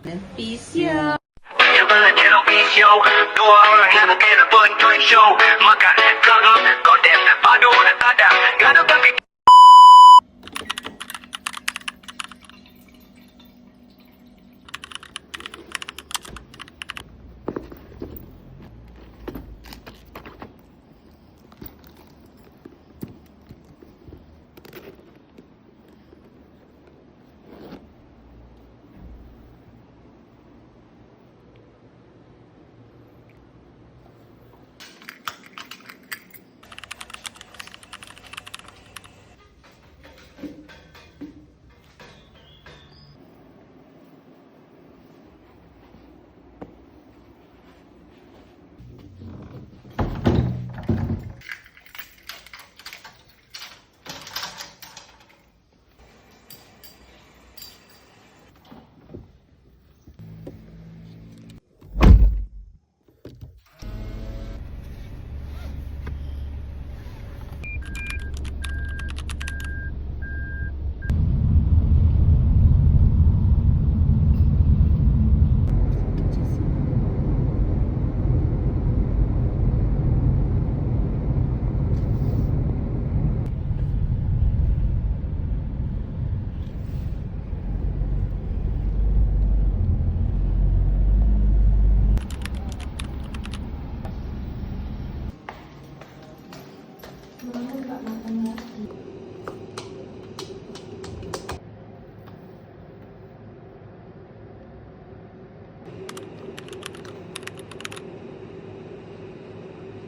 Peace, yeah. Cuba channel video, dua orang yang kena penculik show. Makan gagal, konten padu dan kadang gaduh tapi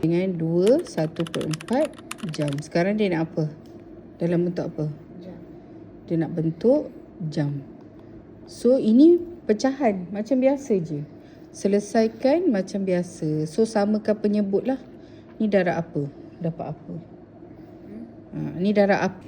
dengan 2/1/4 jam. Sekarang dia nak apa? Dalam bentuk apa? Jam. Dia nak bentuk jam. So ini pecahan macam biasa je. Selesaikan macam biasa. So samakan penyebut lah. Ni darab apa? Dapat apa? Ni darab apa?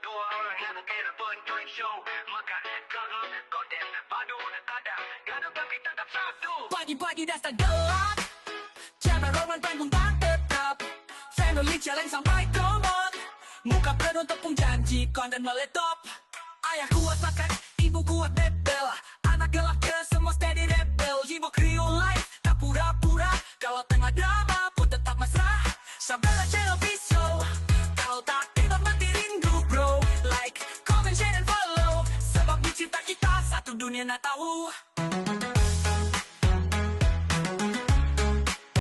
dua orang yang kena penculik show. Makan gagal, konten padu dan kadang gaduh tapi tetap satu. Pagi-pagi dah start gelap, cara orang bangun tak tetap. Family challenge sampai komod, muka penuh tepung janji konten meletop. Ayah kuat makan, ibu kuat rebel, anak gelap ke semua steady rebel. Jiwa real life, tak pura-pura, kalau tengah drama pun tetap mesra. Sabarlah channel Viso, kalau tak tidur mati rindu bro. Like, comment, share and follow, sebab di cinta kita satu dunia nak tahu.